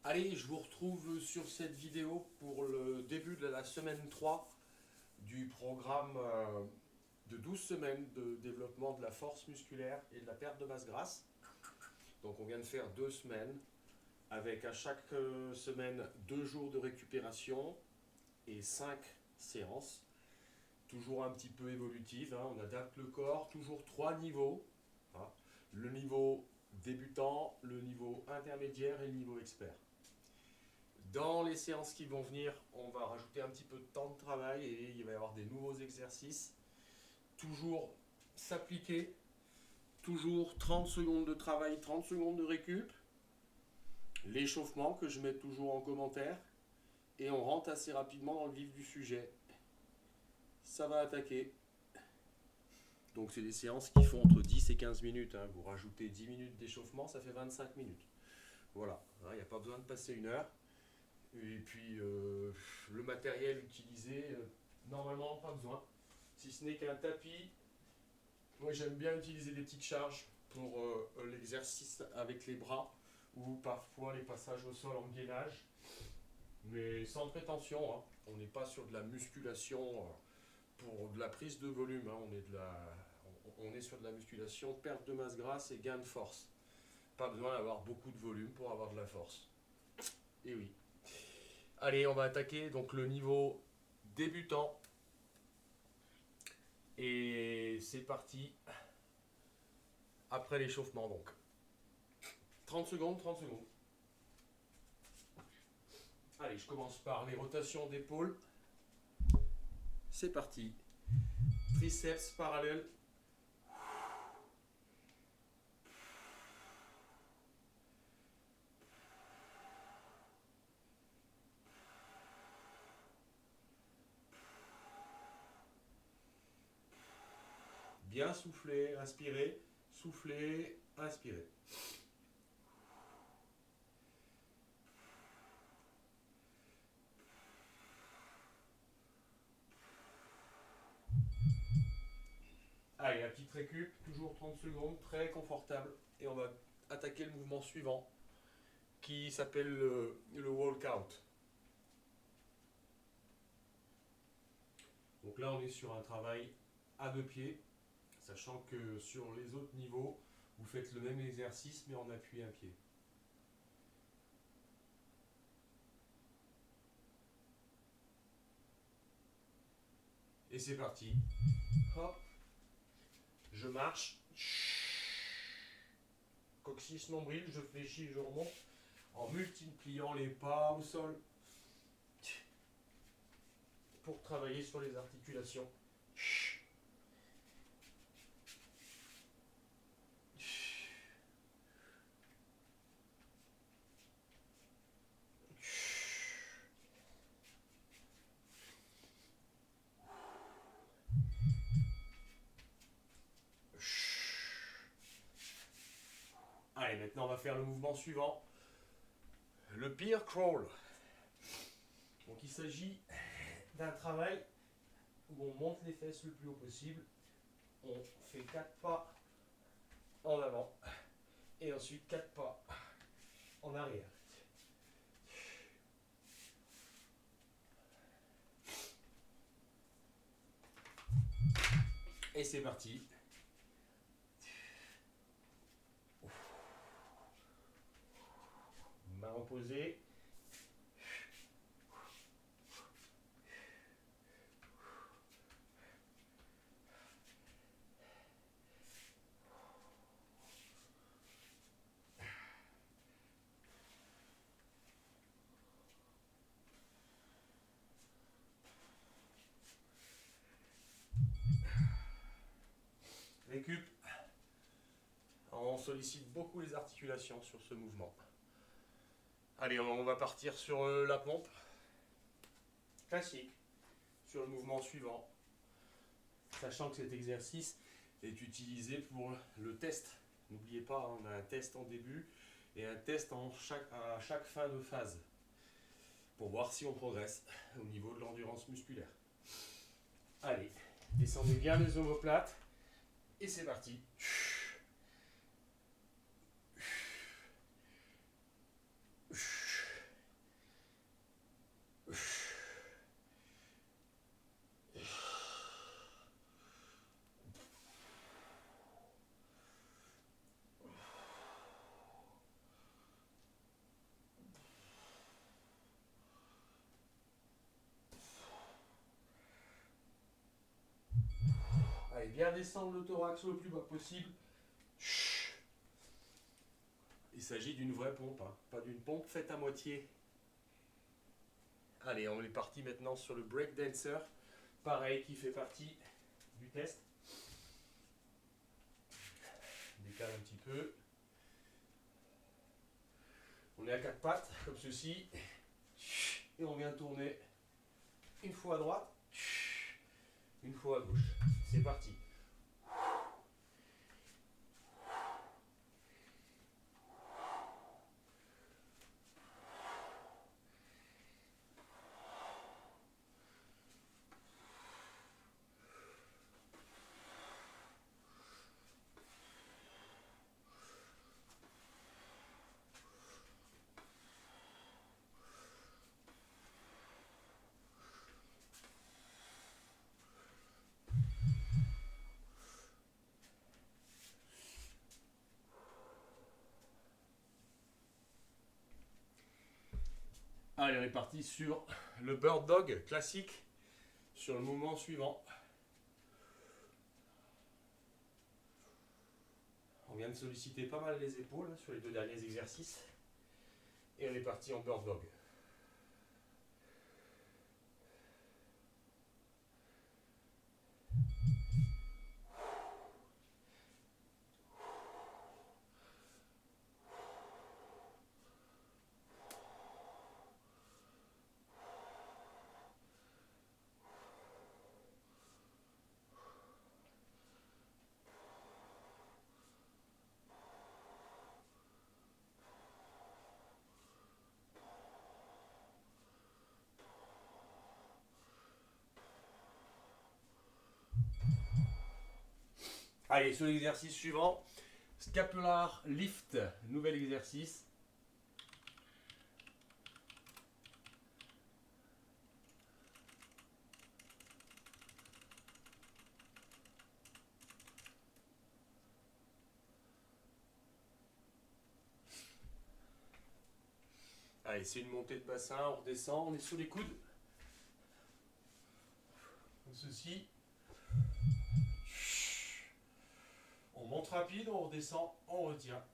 Allez, je vous retrouve sur cette vidéo pour le début de la semaine 3 du programme de 12 semaines de développement de la force musculaire et de la perte de masse grasse. Donc on vient de faire 2 semaines avec à chaque semaine 2 jours de récupération et 5 séances. Toujours un petit peu évolutive, hein. On adapte le corps, toujours 3 niveaux, hein. Le niveau débutant, le niveau intermédiaire et le niveau expert. Dans les séances qui vont venir, on va rajouter un petit peu de temps de travail et il va y avoir des nouveaux exercices. Toujours s'appliquer, toujours 30 secondes de travail, 30 secondes de récup. L'échauffement que je mets toujours en commentaire. Et on rentre assez rapidement dans le vif du sujet. Ça va attaquer. Donc c'est des séances qui font entre 10 et 15 minutes, hein. Vous rajoutez 10 minutes d'échauffement, ça fait 25 minutes. Voilà, il n'y a pas besoin de passer une heure. Et puis le matériel utilisé, normalement pas besoin. Si ce n'est qu'un tapis, moi j'aime bien utiliser des petites charges pour l'exercice avec les bras ou parfois les passages au sol en gainage. Mais sans prétention, hein. On n'est pas sur de la musculation pour de la prise de volume, hein. On est sur de la musculation, perte de masse grasse et gain de force. Pas besoin d'avoir beaucoup de volume pour avoir de la force. Et oui. Allez, on va attaquer donc le niveau débutant. Et c'est parti. Après l'échauffement donc. 30 secondes, 30 secondes. Allez, je commence par les rotations d'épaule. C'est parti. Triceps parallèle. Bien souffler, inspirer, souffler, inspirer. Allez, la petite récup, toujours 30 secondes, très confortable. Et on va attaquer le mouvement suivant, qui s'appelle le walkout. Donc là, on est sur un travail à 2 pieds, sachant que sur les autres niveaux, vous faites le même exercice, mais en appuyant un pied. Et c'est parti. Hop. Je marche. Coccyx nombril, je fléchis, je remonte en multipliant les pas au sol pour travailler sur les articulations. Allez, maintenant on va faire le mouvement suivant. Le bear crawl. Donc il s'agit d'un travail où on monte les fesses le plus haut possible. On fait 4 pas en avant et ensuite 4 pas en arrière. Et c'est parti. Main opposée. Récup. On sollicite beaucoup les articulations sur ce mouvement. Allez, on va partir sur la pompe. Classique. Sur le mouvement suivant. Sachant que cet exercice est utilisé pour le test. N'oubliez pas, on a un test en début et un test à chaque fin de phase. Pour voir si on progresse au niveau de l'endurance musculaire. Allez, descendez bien les omoplates. Et c'est parti. bien descendre le thorax le plus bas possible. Il s'agit d'une vraie pompe, hein, pas d'une pompe faite à moitié. Allez, on est parti maintenant sur le breakdancer. Pareil, qui fait partie du test. On décale un petit peu. On est à quatre pattes, comme ceci. Et on vient tourner une fois à droite, une fois à gauche. C'est parti. Allez, on est parti sur le bird dog classique, sur le mouvement suivant. On vient de solliciter pas mal les épaules sur les deux derniers exercices. Et on est parti en bird dog. Allez, sur l'exercice suivant, scapular lift, nouvel exercice. Allez, c'est une montée de bassin, on redescend, on est sur les coudes. Comme ceci. On monte rapide, on redescend, on retient.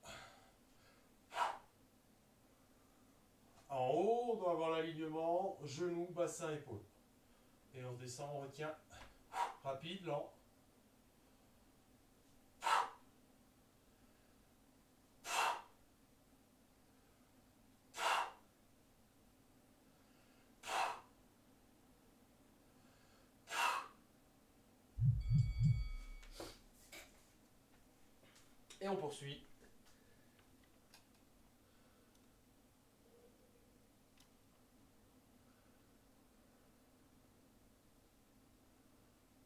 En haut, on doit avoir l'alignement, genou, bassin, épaule. Et on descend, on retient. Rapide, lent. Et on poursuit.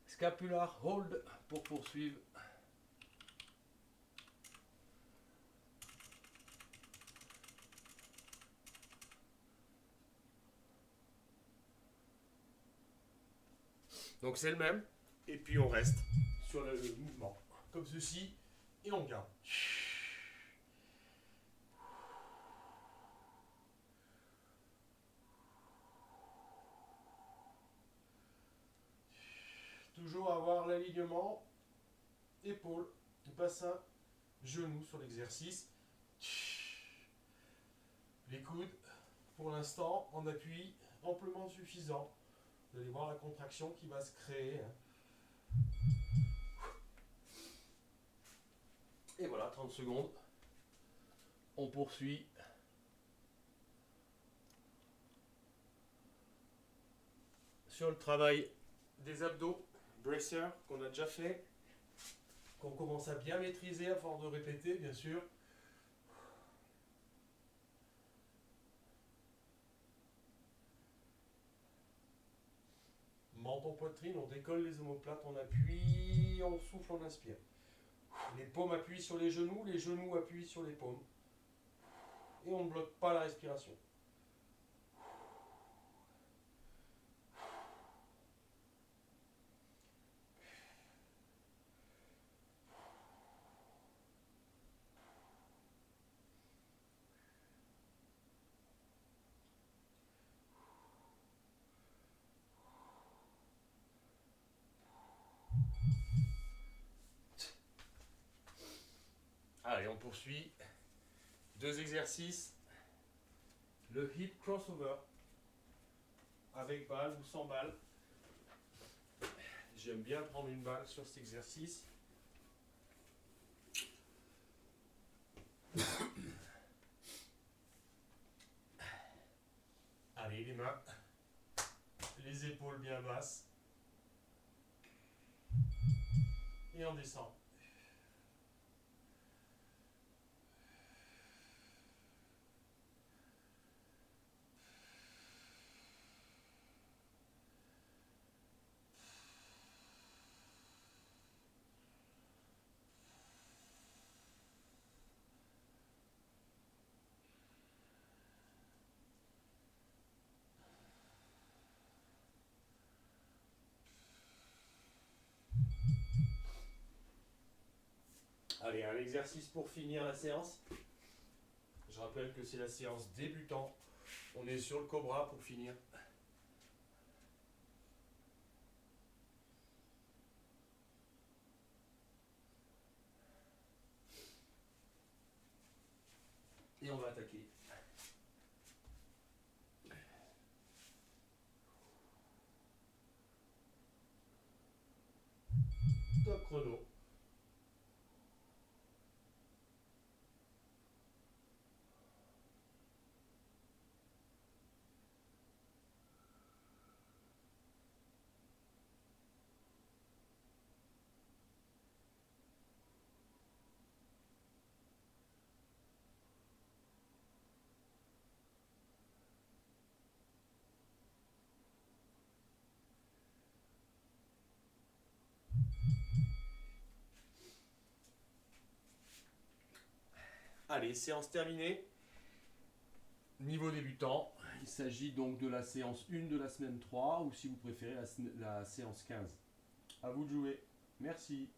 Scapular hold pour poursuivre. Donc c'est le même. Et puis on reste sur le mouvement. Comme ceci. Et on garde. Toujours avoir l'alignement, épaule, bassin, genou sur l'exercice. Les coudes, pour l'instant, en appui amplement suffisant. Vous allez voir la contraction qui va se créer. Et voilà, 30 secondes. On poursuit. Sur le travail des abdos, bracer, qu'on a déjà fait, qu'on commence à bien maîtriser à force de répéter, bien sûr. Menton, poitrine, on décolle les omoplates, on appuie, on souffle, on inspire. Les paumes appuient sur les genoux appuient sur les paumes. Et on ne bloque pas la respiration. poursuit. 2 exercices. Le hip crossover avec balle ou sans balle. J'aime bien prendre une balle sur cet exercice. Allez, les mains, les épaules bien basses. Et on descend. Allez, un exercice pour finir la séance. Je rappelle que c'est la séance débutant. On est sur le cobra pour finir. Et on va attaquer. Top chrono. Allez, séance terminée. Niveau débutant, il s'agit donc de la séance 1 de la semaine 3 ou si vous préférez la séance 15. À vous de jouer. Merci.